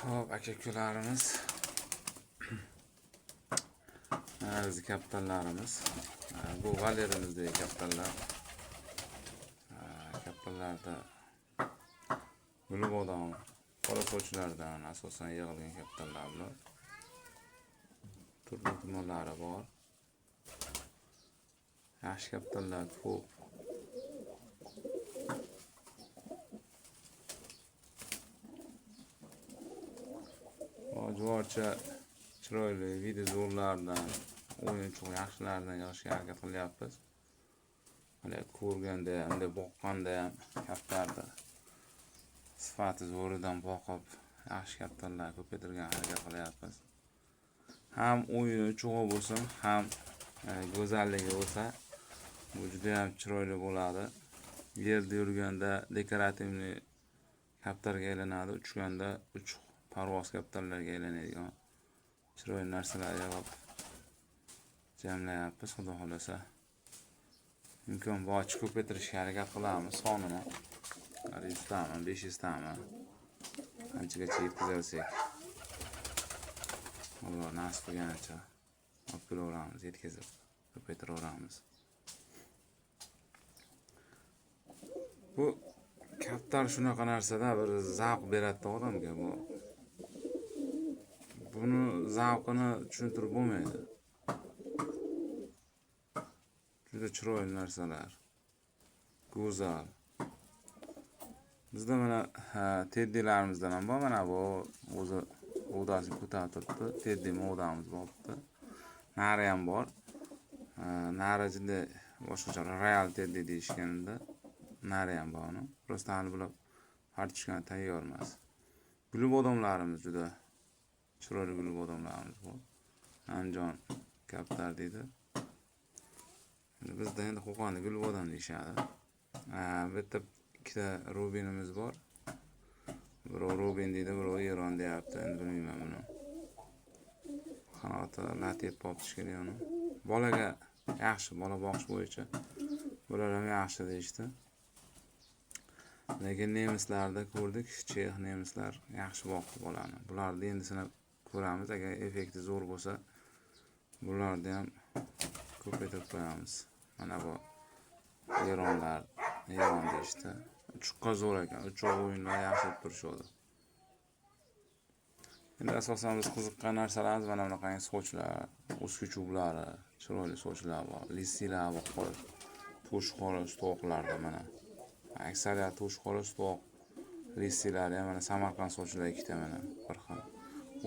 Hop, aka-ukalarimiz. Biz kaptanlarimiz. Bu galerimizdagi kaptanlar. Kaptanlarda gulib odam, qora sochlardan asosan yig'ilgan kaptanlar bular. Turli tumanlari bor. Yaxshi kaptanlar ko'p. Juvarcha chiroyli videolardan, o'yinchoq yaxshilardan yig'ishga harakat qilyapmiz. Hali ko'rganda, endi boqqanda ham kaptarni sifati zo'ridan boqib, yaxshi kaptarlar ko'paytirgan harakat qilyapmiz. Ham o'yini cho'g'i bo'lsin, ham go'zalligi bo'lsa, bu juda ham chiroyli bo'ladi. Yerda yurganda dekorativni kaptarga aylanadi, uchganda uch parvoz kaptarlarga aylanadigan chiroyli narsalar yig'ib jamlayapmiz. Xudo xolasa imkon boricha ko'paytirishga harakat qilamiz. Sonini 100 tami, 500 tami qanchagacha yetkazarsak, Alloh nasib qilganicha olib kelaveramiz, yetkazib ko'paytiraveramiz. Bu kaptar shunaqa narsada bir zavq beradi odamga. Buni zavqini tushuntirib bo'lmaydi. Juda chiroyli narsalar. Go'zal. Bizda mana teddilarimizdan ham bor. Mana bu o'zi o'dasini ko'tarib turibdi. Teddi modamiz bo'libdi. Nari ham bor. Nari juda boshqacha Royal Teddy deyishganda nari ham bor. Prosta hali bular partishgan tayyor emas. Gulib odamlarimiz juda chiroyli gulib odamlarimiz bor. Anjon kaptar deydi. Bizda endi Qo'qonda gulib odam deyishadi. Bu yerda ikkita Rubinimiz bor. Biri Rubin deydi, biri Eron deyapti. Endi bilmayman buni. Qanoti latif bo'lish kerak uni. Bolaga yaxshi, bola boqish bo'yicha bular ham yaxshi deyishdi. Lekin nemislarda ko'rdik, chex nemislar yaxshi boqdi bolani. Bularni endi sinab ko'ramiz, agar effekti zo'r bo'lsa, bularni ham ko'paytirib qo'yamiz. Mana bu Eronlar, Eron deyishdi. Uchuqqa zo'r ekan, uchoq o'yinlar yaxshi deb turishadi. Endi asosan biz qiziqqan narsalarimiz mana bunaqangi sochlar, o'skuchuklari, chiroyli sochlar bor, lissilar bor, to'shqora stoqlarda mana. Aksariyat to'shqora stoq lissilari mana Samarqand sochlar ikkita mana bir xil.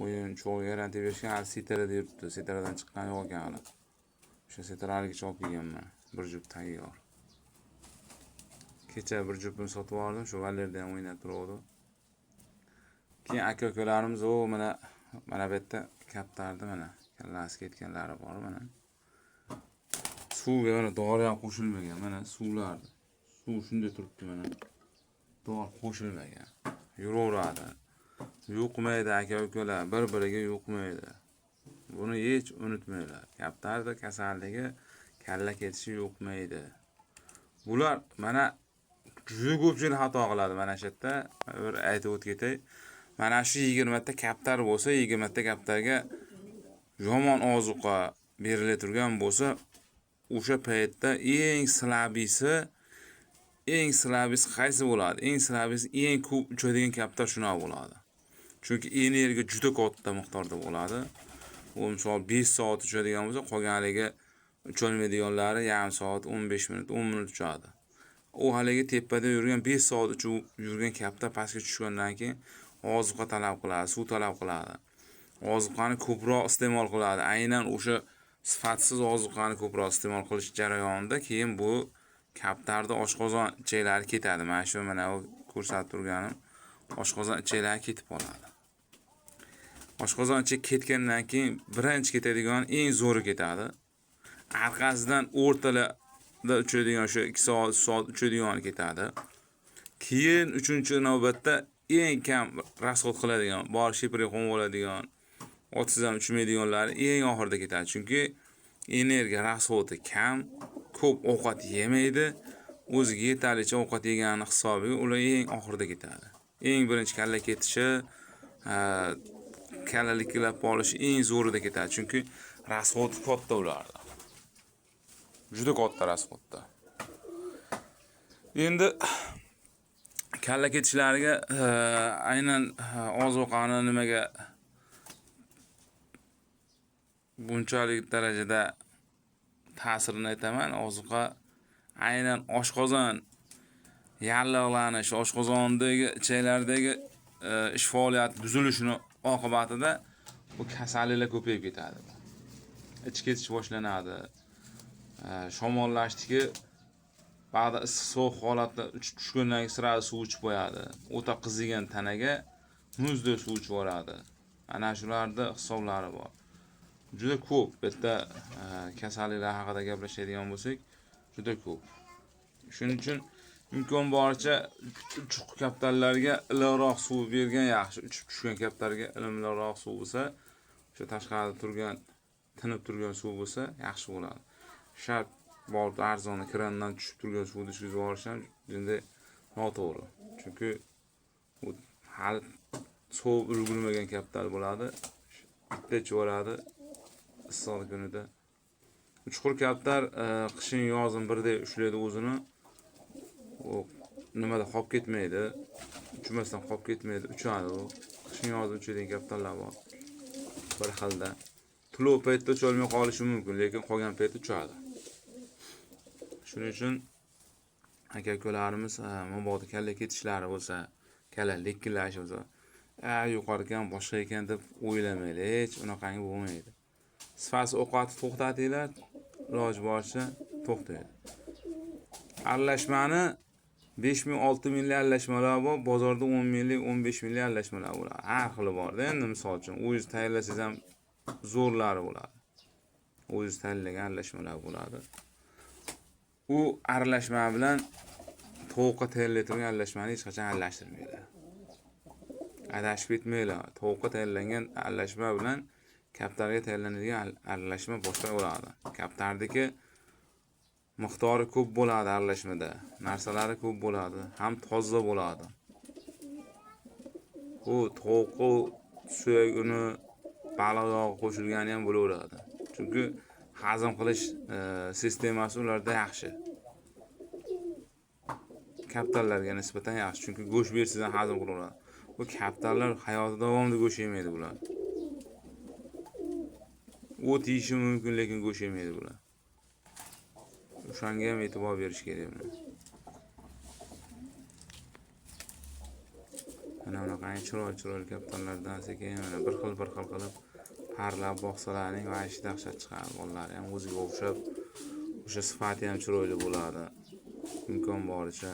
O'yin cho'g'i garantiya berishgan, hali sitrada yuribdi. Sitradan chiqqan yo'q ekan hali. O'sha sitraligicha olib kelganman. Bir jup tayyor. Kecha bir jupini sotib oldim, shu valerda ham o'ynab turadi. Keyin aka-ukalarimiz mana bu yerda kaptardi mana. Kallasi ketganlari bor mana. Suvga mana dori ham qo'shilmagan mana suvlar. Suv shunday turibdi mana. Dori qo'shilmagan. Yuraveradi. Yuqmaydi aka-ukalar, bir-biriga yuqmaydi. Buni hech unutmanglar. Kaptarda kasalligi kalla ketishi yuqmaydi. Bular mana juda ko'pchilik xato qiladi mana shu yerda. Bir aytib o'tgay. Mana shu 20 ta kaptar bo'lsa, 20 ta kaptarga yomon ozuqa berilib turgan bo'lsa, o'sha paytda eng slabisi qaysi bo'ladi? Eng slabisi eng ko'p uchadigan kaptar shuna bo'ladi. Chunki energiya juda katta miqdorda bo'ladi. U misol 5 soat uchadigan bo'lsa, qolganligi ucholmaydiganlari yarim soat, 15 minut, 10 minut uchadi. U haligi tepada yurgan 5 soat uchib yurgan kaptar pastga tushgandan keyin ozuqa talab qiladi, suv talab qiladi. Ozuqani ko'proq iste'mol qiladi. Aynan o'sha sifatsiz ozuqani ko'proq iste'mol qilish jarayonida keyin bu kaptarda oshqozon ichaklari ketadi. Mana shu mana ko'rsatib turganim oshqozon ichaklari ketib qoladi. Oshqozon ichak ketgandan keyin birinchi ketadigan eng zo'ri ketadi. Orqasidan o'rtalarda uchadigan o'sha 2 soat, 3 soat uchadigan ketadi. Keyin 3-navbatda eng kam rasxod qiladigan, bor shipri qo'nib oladigan, otsiz ham uchmaydiganlar eng oxirida ketadi. Chunki energiya rasxodi kam, ko'p ovqat yemaydi. O'ziga yetarlicha ovqat yegani hisobiga ular eng oxirida ketadi. Eng birinchi kalla ketishi kalalikilab olish eng zo'rida ketadi. Chunki rasxodi katta ularda. Juda katta rasxodda. Endi kalla ketishlariga aynan ozuqani nimaga bunchalik darajada ta'sirini aytaman. Ozuqa aynan oshqozon yallig'lanish, oshqozondagi ichaklardagi ish faoliyati buzilishini oqibatida bu kasalliklar ko'payib ketadi. Ich ketish boshlanadi. Shamollashdiki ba'da issiq sovuq holatda tushgandan keyin sira suv ichib qo'yadi. O'ta qizigan tanaga muzdek suv ichib yuboradi. Ana shularda hisoblari bor. Juda ko'p. Bitta kasalliklar haqida gaplashadigan bo'lsak, juda ko'p. Shuning uchun imkon boricha uchuq kaptarlarga iliqroq suv bergan yaxshi. Uchib tushgan kaptarga ilimliroq suv bo'lsa, o'sha tashqarida turgan, tinib turgan suv bo'lsa yaxshi bo'ladi. Shart borib arzon krandan tushib turgan suvni ichib yuborish ham juda noto'g'ri. Chunki u hali sovib ulgurmagan kaptar bo'ladi. Bitta ichib yuboradi issiq kunida. Chuqur kaptar qishin yozin birdek ushlaydi o'zini. U nimada qolib ketmaydi. Uchmasdan qolib ketmaydi, uchadi u. Qishin yozin uchadigan kaptarlar bor. Bir xilda. Tulov paytda ucholmay qolishi mumkin, lekin qolgan paytda uchadi. Shuning uchun aka-ukalarimiz mabodo kalla ketishlari bo'lsa, kalla lekkillashi bo'lsa, yuqoridan boshqa ekan deb o'ylamaylik, hech unaqangi bo'lmaydi. Sifat ovqatni to'xtatinglar, iloji boricha to'xtaydi. Aralashmani 5.000-6 mingli aralashmalar bor, bozorda 10 minglik, 15 minglik aralashmalar bo'ladi. Har xili bor-da, endi misol uchun o'zingiz tayyorlasangiz ham zo'rlari bo'ladi. O'zingiz tayyorlagan aralashmalar bo'ladi. U aralashma bilan tovuqqa tayyorlaydigan aralashmani hech qachon aralashtirmaydi. Adashib ketmaylar. Tovuqqa tayyorlangan aralashma bilan kaptarga tayyorlanadigan aralashma boshqa bo'ladi. Kaptardagi miqdori ko'p bo'ladi aralashmada. Narsalari ko'p bo'ladi, ham toza bo'ladi. U tovuqqa suyagini, baliq yog'i qo'shilgani ham bo'laveradi. Chunki hazm qilish sistemasi ularda yaxshi. Kaptarlarga nisbatan yaxshi, chunki go'sht bersizdan hazm qilaveradi. Bu kaptarlar hayoti davomida go'sht yemaydi bular. O't yeyishi mumkin, lekin go'sht yemaydi bular. O'shanga ham e'tibor berish kerak buni. Mana bunaqangi chiroyli kaptarlardan sekin mana bir xil qilib parlab boqsalaring va ish dahshat chiqadi. Bolalar ham o'ziga o'xshab, o'sha sifati ham chiroyli bo'ladi. Imkon boricha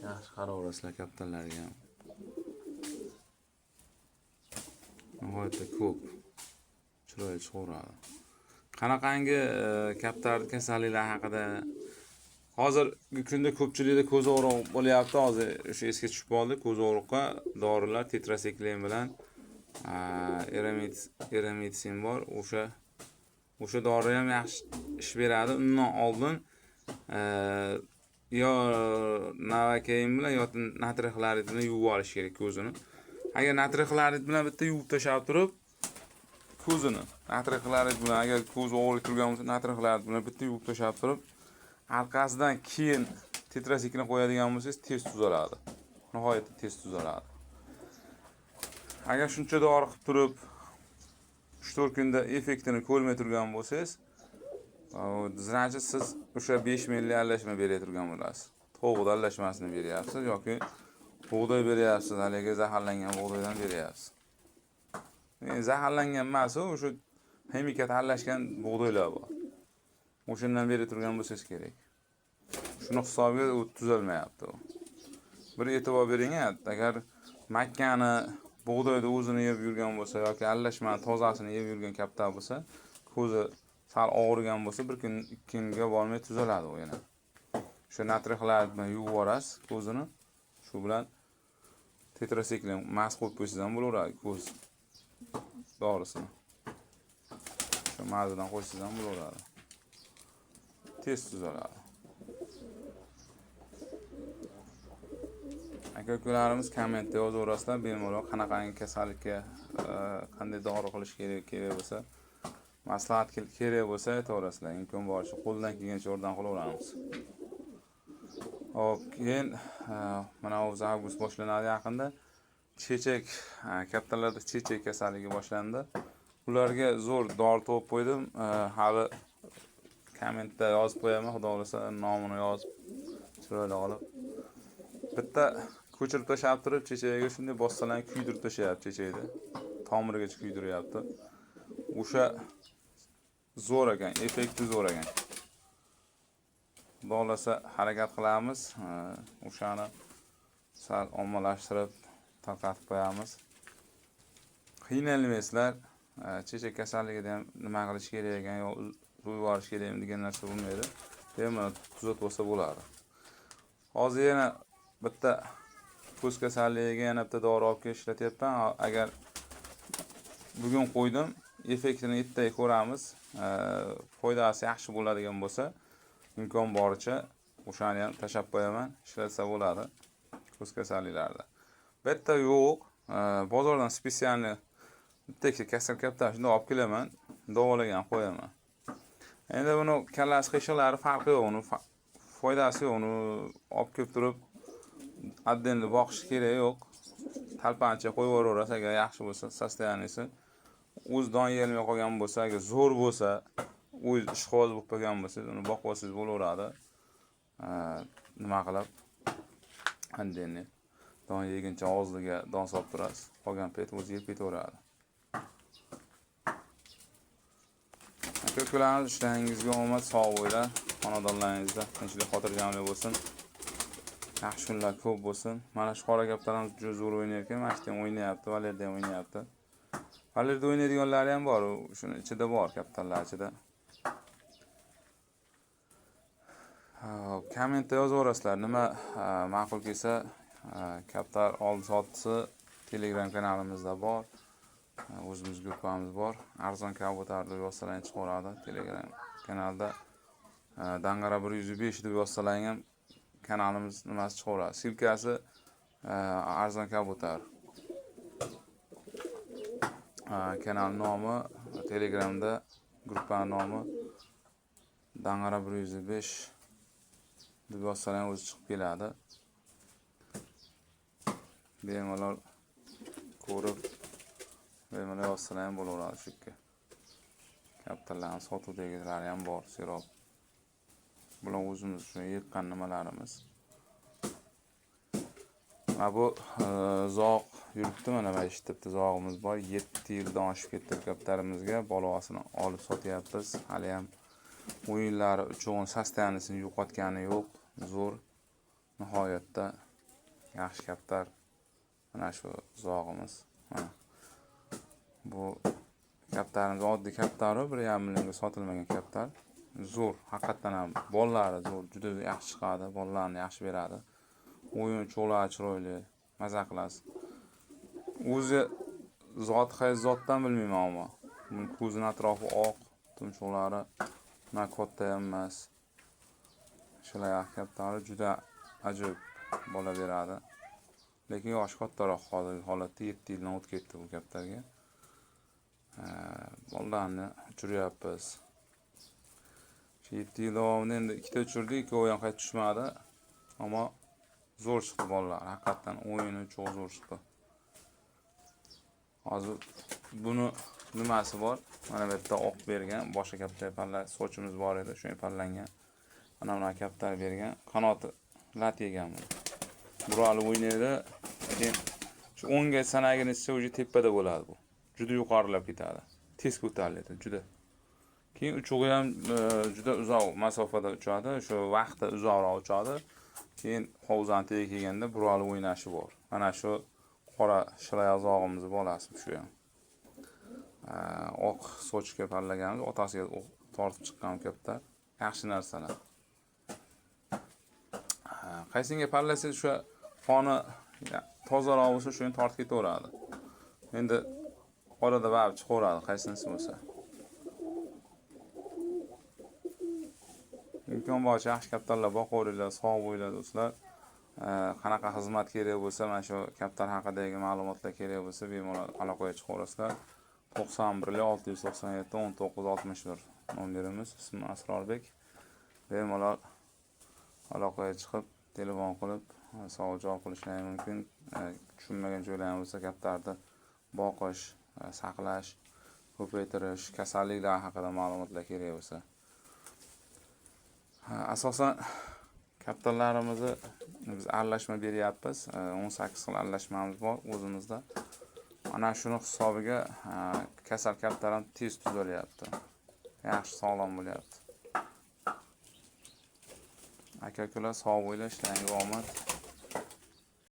yaxshi qaraverasizlar kaptarlarga ham. Nihoyatda ko'p chiroyli chiqaveradi. Qanaqangi kaptar kasalliklar haqida hozirgi kunda ko'pchilikda ko'z og'rig'i bo'lyapti. Hozir o'sha esga tushib qoldi. Ko'z og'riqqa dorilar tetrasiklen bilan eramidsin bor. O'sha dori ham yaxshi ish beradi. Undan oldin yo Novocain bilan yo natriy xlorid bilan yuvib olish kerak ko'zini. Agar natriy xlorid bilan bitta yuvib tashab turib, ko'zini natriy xlorid bilan agar ko'z og'rib turgan bo'lsa, natriy xlorid bilan bitta yuvib tashab turib, orqasidan keyin tetrasiklen qo'yadigan bo'lsangiz tez tuzaladi. Nihoyatda tez tuzaladi. Agar shuncha dori qilib turib 3-4 kunda effektini ko'rmay turgan bo'lsangiz, значит siz o'sha 5 milli aralashma berib turgan bo'lasiz. Tovuq aralashmasini beryapsiz yoki bug'doy beryapsiz, haligi zaharlangan bug'doydan beryapsiz. Zaharlangan emas, o'sha ximikat aralashgan bug'doylar bor. O'shandan berib turgan bo'lsangiz kerak. Shuni hisobiga u tuzalmayapti u. Bir e'tibor bering, agar makkani bug'doyda o'zini yeb yurgan bo'lsa yoki aralashmani tozasini yeb yurgan kaptar bo'lsa, ko'zi sal og'rigan bo'lsa, bir kun, 2 kunga bormay tuzaladi u yana. O'sha natriy xlorid bilan yuvib yuborasiz ko'zini. Shu bilan tetrasiklen mas qo'yib qo'ysangiz ham bo'laveradi ko'z dorisini. Shu mazadan qo'ysangiz ham bo'laveradi. Tez tuzaladi. Aka-ukalarimiz kommentda yozaverasizlar, bemalol qanaqangi kasallikka qanday dori qilish kerak bo'lsa, maslahat kerak bo'lsa aytaverasizlar. Imkon boricha qo'ldan kelgancha yordam qilaveramiz. Hop, keyin mana avgust boshlanadi yaqinda. Chechak, kattalarda chechak kasalligi boshlandi. Ularga zo'r dori topib qo'ydim. Hali kommentda yozib qo'yaman, xudo xolasa nomini yozib chiroyli qilib. Bitta ko'chirib tashlab turib, chechagiga shunday bossalarni kuydirib tashlayapti chechakni. Tomirigacha kuydiryapti. O'sha zo'r ekan, effekti zo'r ekan. Xudo xolasa harakat qilamiz. O'shani sal ommalashtirib tarqatib qo'yamiz. Qiynalmaysizlar. Chechak kasalligida ham nima qilish kerak ekan, yo qo'yib yuborish kerakmi degan narsa bo'lmaydi. Bemalol kuzatib bo'lsa bo'ladi. Hozir yana bitta ko'z kasalligiga yana bitta dori olib kelib ishlatyapman. Agar bugun qo'ydim, effektini ertaga ko'ramiz. Foydasi yaxshi bo'ladigan bo'lsa, imkon boricha o'shani ham tashab qo'yaman, ishlatsa bo'ladi ko'z kasalliklarida. Bitta yo'q, bozordan spesialni bitta kasal kaptar shunday olib kelaman, davolagan qo'yaman. Endi buni kallasi qiyshiqlari farqi yo'q, uni foydasi yo'q, uni olib kelib turib addenli boqish kerak yo'q. Talpancha qo'yib yuboraverasiz, agar yaxshi bo'lsa, sostoyanisi o'z don yelmay qolgan bo'lsa, agar zo'r bo'lsa, o'z ishqoz bo'lib qolgan bo'lsa, uni boqib olsangiz bo'laveradi. Nima qilib addenli don yeguncha og'ziga don solib turasiz, qolgan payt o'zi yeb ketaveradi. Aka-ukalarimiz, ishlaringizga omad, sog' bo'linglar, xonadonlaringizda tinchlik, xotirjamlik bo'lsin. Yaxshi kunlar ko'p bo'lsin. Mana shu qora kaptarimiz juda zo'r o'ynar ekan, mana shu ham o'ynayapti, Valerda ham o'ynayapti. Valerda o'ynaydiganlari ham bor, shuni ichida bor, kaptarlar ichida. Kommentda yozaverasizlar, nima ma'qul kelsa, kaptar oldi-sotdisi Telegram kanalimizda bor. O'zimiz guruhimiz bor. Arzon kabutar deb yozsalar chiqaradi Telegram kanalda. Dangara 105 deb yozsalar ham kanalimiz nimasi chiqaradi. Silkasi Arzon kabutar. Kanal nomi, Telegramda guruh nomi Dangara 105 deb yozsalar o'zi chiqib keladi. Bemalol ko'rib bemalol yozsalar ham bo'laveradi shu yerga. Kaptarlarni sotuvdagilari ham bor, sirob. Bular o'zimiz shu yiqqan nimalarimiz. Mana bu zoq yuribdi, mana eshitibdi, zog'imiz bor. 7 yildan oshib ketdi kaptarimizga, bolasini olib sotyapmiz. Hali ham o'yinlari uchun sostanisini yo'qotgani yo'q. Zo'r, nihoyatda yaxshi kaptar. Mana shu zog'imiz. Mana bu kaptarimiz oddiy kaptari, 1,5 millionga sotilmagan kaptar. Zo'r, haqiqatan ham bollari zo'r, juda yaxshi chiqadi, bollarni yaxshi beradi. O'yin cho'lari chiroyli, maza qilasiz. O'zi zotdan bilmayman, ammo buning ko'zining atrofi oq, tumshuqlari na katta ham emas. Shular kaptari juda ajoyib bola beradi. Lekin yoshi kattaroq holatda 7 yildan o'tib ketdi bu kaptarga. Bollarni uchiryapmiz. 7 yil davomida endi ikkita uchirdik, ikkovi ham qaytib tushmadi. Ammo zo'r chiqdi bolalar, haqiqatan o'yini juda zo'r chiqdi. Hozir buni nimasi bor? Mana bu yerda oq bergan, boshqa kaptar palla sochimiz bor edi, shunga pallangan. Mana kaptar bergan, qanoti lat yegan bu. Burali o'ynaydi. Keyin shu 10 ga sanagini ichsa o'zi tepada bo'ladi bu. Juda yuqorilab ketadi. Tez ko'tariladi, juda. Keyin uchug'i ham juda uzoq masofada uchadi, shu vaqtda uzoqroq uchadi. Keyin hovuzani tagiga kelganda burali o'ynashi bor. Mana shu qora shiraya zog'imizni bolasi shu ham. Oq sochga pallaganmiz, otasiga tortib chiqqan kaptar. Yaxshi narsalar. Qaysinga pallasa shu qoni tozaroq bo'lsa, shuni tortib ketaveradi. Endi orada baribir chiqaveradi, qaysinisi bo'lsa. Imkon boricha yaxshi kaptarlar boqaveringlar, sog' bo'linglar do'stlar. qanaqa xizmat kerak bo'lsa, mana shu kaptar haqidagi ma'lumotlar kerak bo'lsa, bemalol aloqaga chiqaverasizlar. 91 697 1961 nomerimiz. Ismim Asrorbek. Bemalol aloqaga chiqib, telefon qilib, savol javob qilishlari mumkin. Tushunmagan joylaringiz bo'lsa, kaptarni boqish, saqlash, ko'paytirish, kasalliklar haqida ma'lumotlar kerak bo'lsa. Asosan kaptarlarimizni biz aralashma beryapmiz. 18 xil aralashmamiz bor o'zimizda. Ana shuni hisobiga kasal kaptar ham tez tuzalyapti. Yaxshi sog'lom bo'lyapti. Aka-ukalar, sog' bo'linglar, ishlaringizga omad.